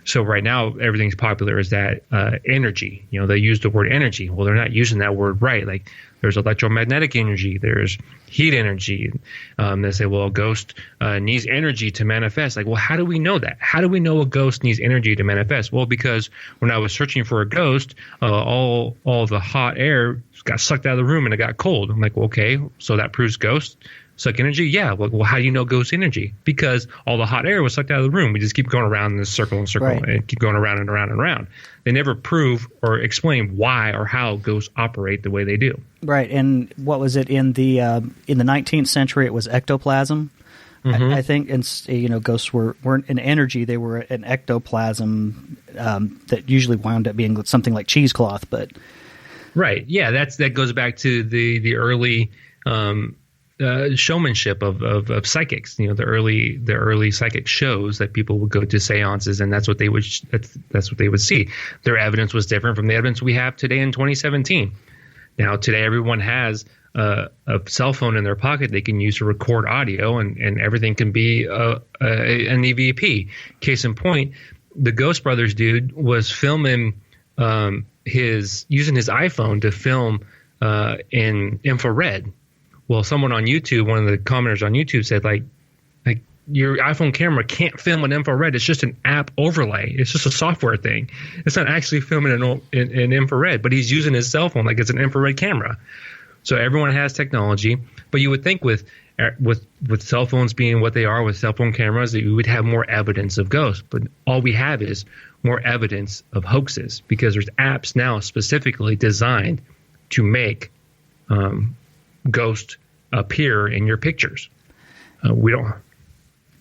So right now, everything's popular is that energy. They use the word energy. Well, they're not using that word right. Like, there's electromagnetic energy, there's heat energy. They say, well, a ghost needs energy to manifest. Like, well, how do we know that? How do we know a ghost needs energy to manifest? Well, because when I was searching for a ghost, all the hot air got sucked out of the room and it got cold. I'm like, well, okay, so that proves ghosts suck energy? Yeah. Well, how do you know ghost energy? Because all the hot air was sucked out of the room. We just keep going around in this circle and circle, right, and keep going around and around and around. They never prove or explain why or how ghosts operate the way they do. Right. And what was it in the 19th century? It was ectoplasm. Mm-hmm. I think, and ghosts weren't an energy; they were an ectoplasm that usually wound up being something like cheesecloth. But right, yeah, that goes back to the early showmanship of psychics. The early psychic shows that people would go to seances, and that's what they would see. Their evidence was different from the evidence we have today in 2017. Now today everyone has a cell phone in their pocket they can use to record audio, and everything can be an EVP. Case in point, the Ghost Brothers dude was filming using his iPhone to film in infrared. Well, someone on YouTube, one of the commenters on YouTube said, like your iPhone camera can't film in infrared. It's just an app overlay. It's just a software thing. It's not actually filming in infrared, but he's using his cell phone like it's an infrared camera. So everyone has technology, but you would think with cell phones being what they are, with cell phone cameras, that you would have more evidence of ghosts. But all we have is more evidence of hoaxes, because there's apps now specifically designed to make ghosts appear in your pictures. We don't.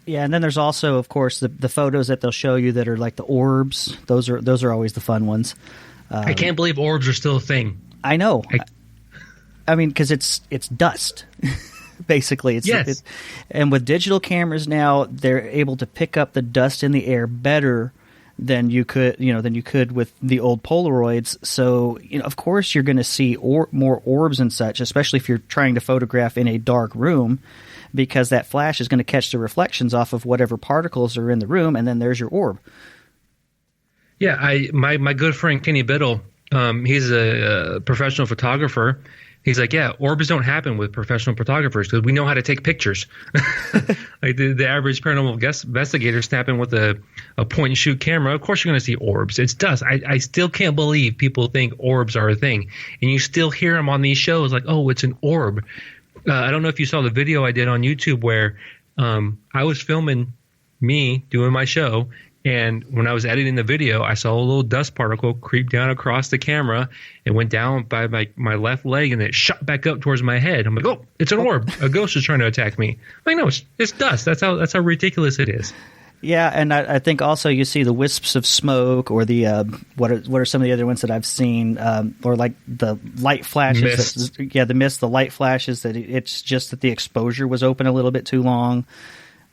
Yeah, and then there's also, of course, the photos that they'll show you that are like the orbs. Those are always the fun ones. I can't believe orbs are still a thing. I know. I mean, because it's dust, basically. Yes. And with digital cameras now, they're able to pick up the dust in the air better than you could with the old Polaroids. So, of course, you're going to see more orbs and such, especially if you're trying to photograph in a dark room, because that flash is going to catch the reflections off of whatever particles are in the room, and then there's your orb. Yeah, my good friend Kenny Biddle, he's a professional photographer. He's like, yeah, orbs don't happen with professional photographers because we know how to take pictures. Like the average paranormal investigator snapping with a point and shoot camera, of course you're going to see orbs. It's dust. I still can't believe people think orbs are a thing. And you still hear them on these shows like, oh, it's an orb. I don't know if you saw the video I did on YouTube where I was filming me doing my show. And when I was editing the video, I saw a little dust particle creep down across the camera. It went down by my left leg, and it shot back up towards my head. I'm like, oh, it's an orb. A ghost is trying to attack me. I'm like, no, it's dust. That's how ridiculous it is. Yeah, and I think also you see the wisps of smoke, or the what are some of the other ones that I've seen, or like the light flashes. The mist, the light flashes. That it's just that the exposure was open a little bit too long.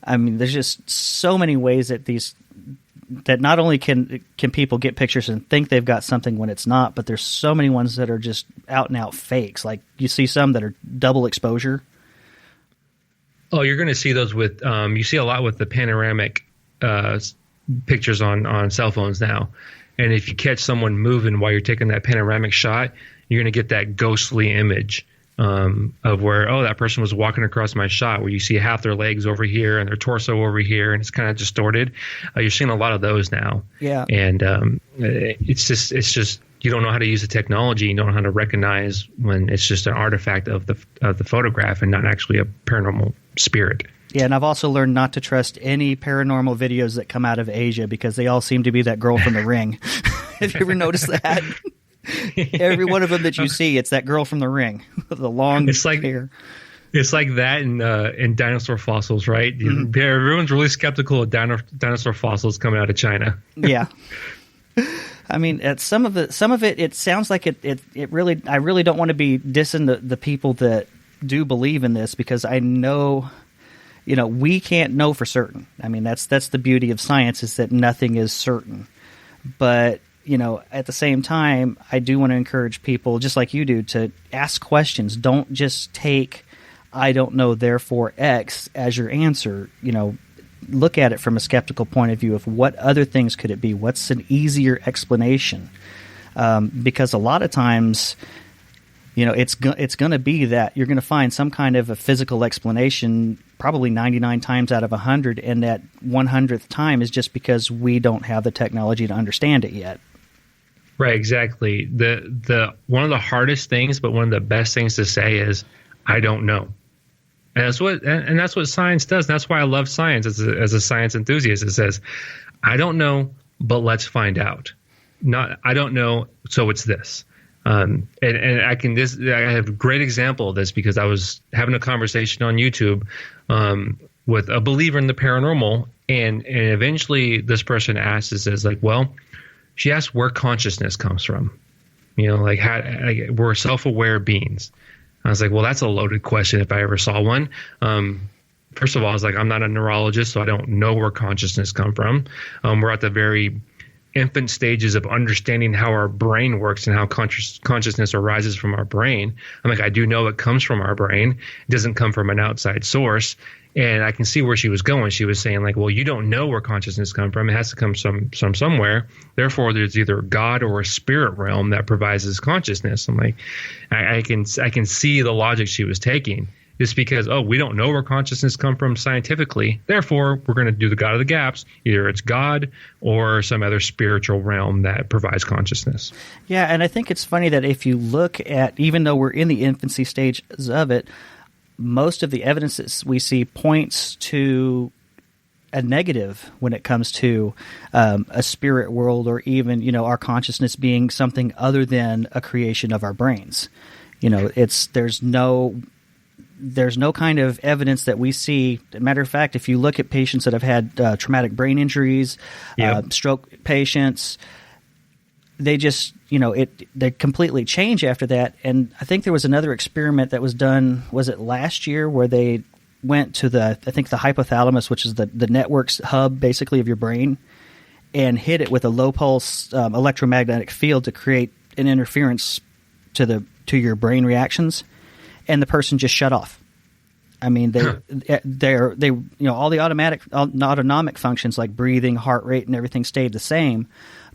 I mean, there's just so many ways that not only can people get pictures and think they've got something when it's not, but there's so many ones that are just out and out fakes. Like you see some that are double exposure. Oh, you're going to see those with you see a lot with the panoramic pictures on cell phones now. And if you catch someone moving while you're taking that panoramic shot, you're going to get that ghostly image of where, oh, that person was walking across my shot, where you see half their legs over here and their torso over here, and it's kind of distorted. You're seeing a lot of those now. Yeah. And it's just you don't know how to use the technology. You don't know how to recognize when it's just an artifact of the photograph and not actually a paranormal spirit. Yeah, and I've also learned not to trust any paranormal videos that come out of Asia because they all seem to be that girl from The Ring. Have you ever noticed that? Every one of them that you see, it's that girl from The Ring, the long hair. It's like that in dinosaur fossils, right? Mm-hmm. Everyone's really skeptical of dinosaur fossils coming out of China. Yeah. I mean, some of it sounds like it really. I really don't want to be dissing the people that do believe in this, because I know, we can't know for certain. I mean, that's the beauty of science, is that nothing is certain. But at the same time, I do want to encourage people, just like you do, to ask questions. Don't just take "I don't know, therefore X" as your answer. Look at it from a skeptical point of view of what other things could it be? What's an easier explanation? Because a lot of times, it's going to be that you're going to find some kind of a physical explanation, probably 99 times out of 100, and that 100th time is just because we don't have the technology to understand it yet. Right, exactly. The one of the hardest things, but one of the best things to say is, "I don't know." And that's what science does. And that's why I love science as a science enthusiast. It says, "I don't know, but let's find out." Not, "I don't know, so it's this." And I have a great example of this because I was having a conversation on YouTube with a believer in the paranormal, and eventually this person says, well, she asked where consciousness comes from. We're self-aware beings. I was like, well, that's a loaded question if I ever saw one. First of all, I was like, I'm not a neurologist, so I don't know where consciousness comes from. We're at the very infant stages of understanding how our brain works and how consciousness arises from our brain. I'm like, I do know it comes from our brain. It doesn't come from an outside source. And I can see where she was going. She was saying like, well, you don't know where consciousness comes from. It has to come from somewhere. Therefore, there's either God or a spirit realm that provides this consciousness. I'm like, I can see the logic she was taking. Just because, we don't know where consciousness comes from scientifically. Therefore, we're going to do the God of the gaps. Either it's God or some other spiritual realm that provides consciousness. Yeah, and I think it's funny that if you look at, even though we're in the infancy stages of it, most of the evidence that we see points to a negative when it comes to a spirit world, or even, our consciousness being something other than a creation of our brains. There's no kind of evidence that we see. Matter of fact, if you look at patients that have had traumatic brain injuries, stroke patients, they just, they completely change after that. And I think there was another experiment that was done, was it last year, where they went to the hypothalamus, which is the networks hub basically of your brain, and hit it with a low pulse electromagnetic field to create an interference to your brain reactions. And the person just shut off. I mean, they all the autonomic functions like breathing, heart rate, and everything stayed the same,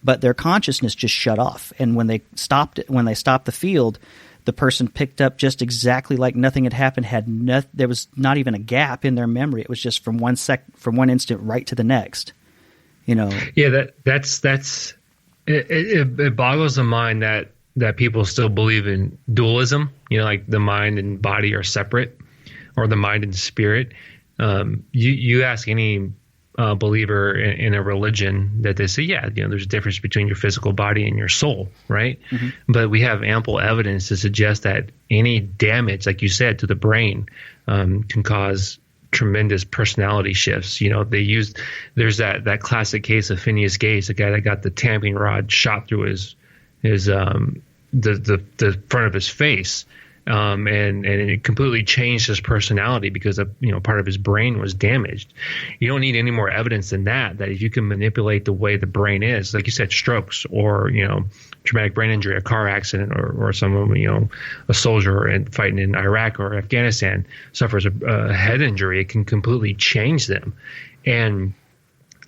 but their consciousness just shut off. And when they stopped the field, the person picked up just exactly like nothing had happened. There was not even a gap in their memory. It was just from one instant right to the next. Yeah, it boggles the mind that people still believe in dualism. Like the mind and body are separate, or the mind and spirit. You ask any believer in a religion that they say, yeah, there's a difference between your physical body and your soul, right? Mm-hmm. But we have ample evidence to suggest that any damage, like you said, to the brain can cause tremendous personality shifts. There's that classic case of Phineas Gage, the guy that got the tamping rod shot through the front of his face. And it completely changed his personality because part of his brain was damaged. You don't need any more evidence than that if you can manipulate the way the brain is, like you said, strokes or traumatic brain injury, a car accident, or someone a soldier fighting in Iraq or Afghanistan suffers a head injury, it can completely change them. And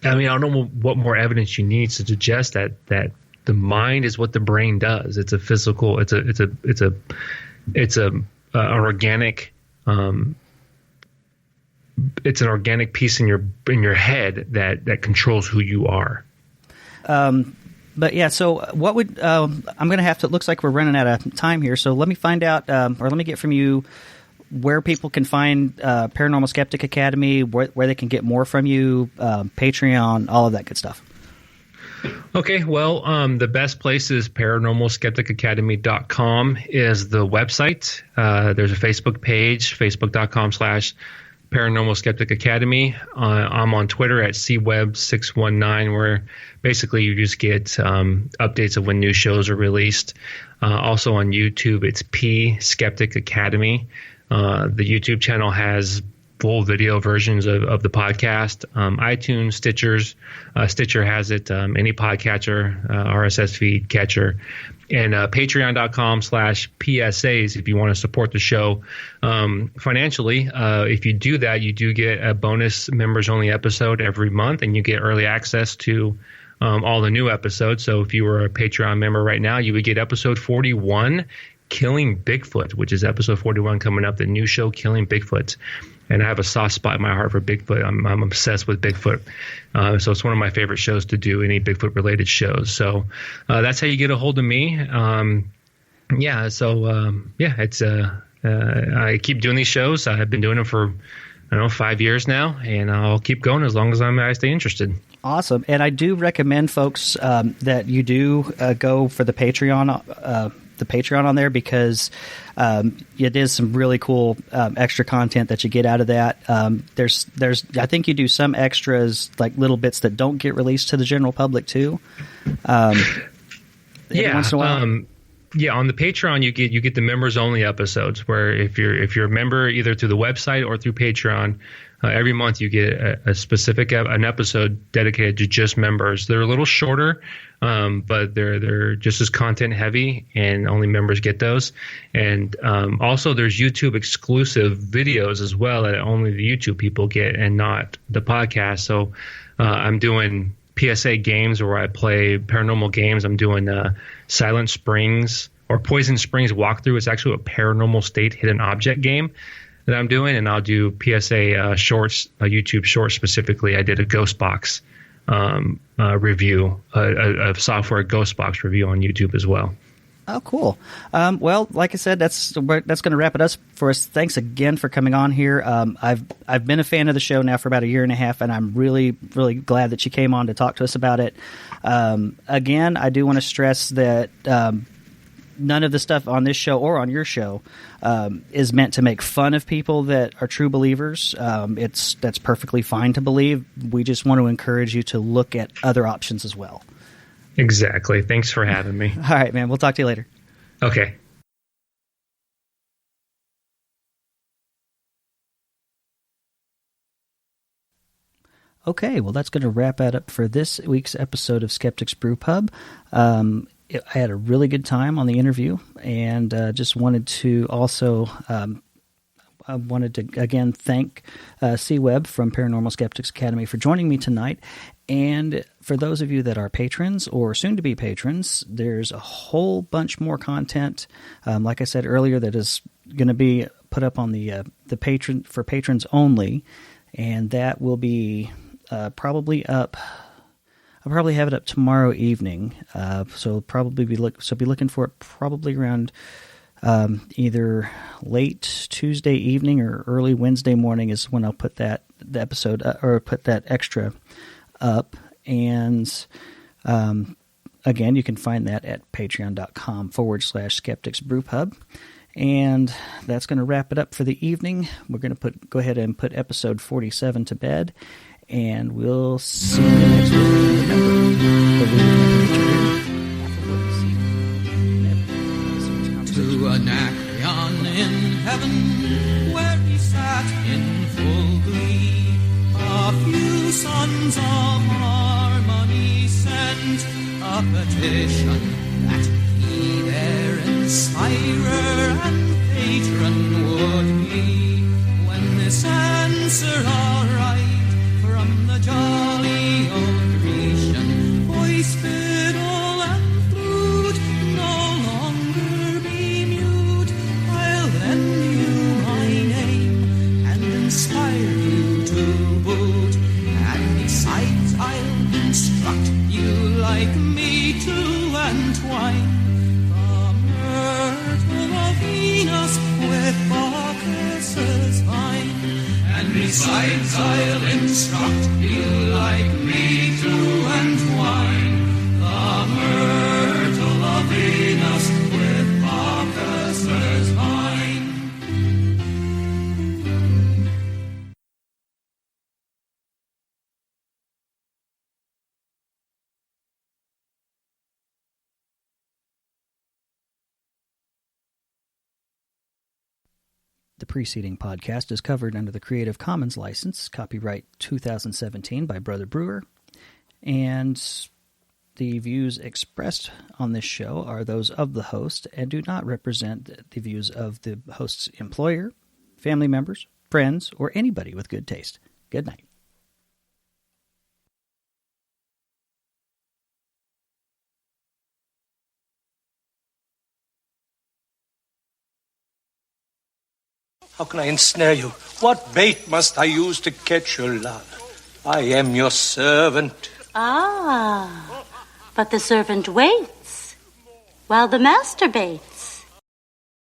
I don't know what more evidence you need to suggest that the mind is what the brain does. It's a physical. It's an organic it's an organic piece in your head that controls who you are. But yeah, so what would I'm going to have to? It looks like we're running out of time here, so let me find out, or let me get from you where people can find Paranormal Skeptic Academy, where they can get more from you, Patreon, all of that good stuff. Okay, well, the best place is paranormalskepticacademy.com is the website. There's a Facebook page, facebook.com/Paranormal Skeptic Academy. I'm on Twitter at cweb619, where basically you just get updates of when new shows are released. Also on YouTube, it's P Skeptic Academy. The YouTube channel has full video versions of the podcast. iTunes, Stitcher has it. Any podcatcher, RSS feed catcher, and patreon.com/PSAs if you want to support the show financially. If you do that, you do get a bonus members only episode every month, and you get early access to all the new episodes. So if you were a Patreon member right now, you would get episode 41, Killing Bigfoot, which is episode 41 coming up, the new show Killing Bigfoot. And I have a soft spot in my heart for Bigfoot. I'm obsessed with Bigfoot. So it's one of my favorite shows to do, any Bigfoot-related shows. So that's how you get a hold of me. It's I keep doing these shows. I've been doing them for, 5 years now, and I'll keep going as long as I stay interested. Awesome. And I do recommend folks that you do go for the Patreon on there, because it is some really cool extra content that you get out of that. There's I think you do some extras, like little bits that don't get released to the general public too. Once in a while. On the Patreon you get the members only episodes, where if you're a member either through the website or through Patreon, every month you get a specific an episode dedicated to just members. They're a little shorter, but they're just as content heavy, and only members get those. And also there's YouTube exclusive videos as well that only the YouTube people get and not the podcast. So I'm doing PSA games where I play paranormal games. I'm doing Silent Springs or Poison Springs walkthrough. It's actually a paranormal state hidden object game that I'm doing, and I'll do PSA shorts, YouTube shorts specifically. I did a Ghost Box review, a software Ghost Box review on YouTube as well. Oh, cool. Well, like I said, that's going to wrap it up for us. Thanks again for coming on here. I've been a fan of the show now for about a year and a half, and I'm really, really glad that you came on to talk to us about it. Again, I do want to stress that none of the stuff on this show or on your show is meant to make fun of people that are true believers. That's perfectly fine to believe. We just want to encourage you to look at other options as well. Exactly. Thanks for having me. All right, man. We'll talk to you later. Okay. Okay, well, that's going to wrap it up for this week's episode of Skeptics Brew Pub. I had a really good time on the interview, and just wanted to also I wanted to, again, thank C. Webb from Paranormal Skeptics Academy for joining me tonight. And for those of you that are patrons or soon-to-be patrons, there's a whole bunch more content, like I said earlier, that is going to be put up on the patron for patrons only, and that will be probably up. I'll probably have it up tomorrow evening, so probably be looking for it probably around either late Tuesday evening or early Wednesday morning is when I'll put the episode or put that extra up. And again, you can find that at patreon.com/skepticsbrewpub. And that's going to wrap it up for the evening. We're going to go ahead and put episode 47 to bed, and we'll see you next week. To Anacreon in heaven, where he sat in full glee, a few sons of harmony sent a petition that he their inspirer and patron would be. When this answer aright from the jolly old Grecian, voice, fiddle, and flute, no longer be mute. I'll lend you my name and inspire you to boot. And besides, I'll instruct you like me to entwine the myrtle of Venus with Bacchus's vine. And besides, I'll instruct you like me to entwine the myrtle of Venus with Bacchus's vine. The preceding podcast is covered under the Creative Commons license, copyright 2017 by Brother Brewer, and the views expressed on this show are those of the host and do not represent the views of the host's employer, family members, friends, or anybody with good taste. Good night. How can I ensnare you? What bait must I use to catch your love? I am your servant. Ah, but the servant waits while the master baits.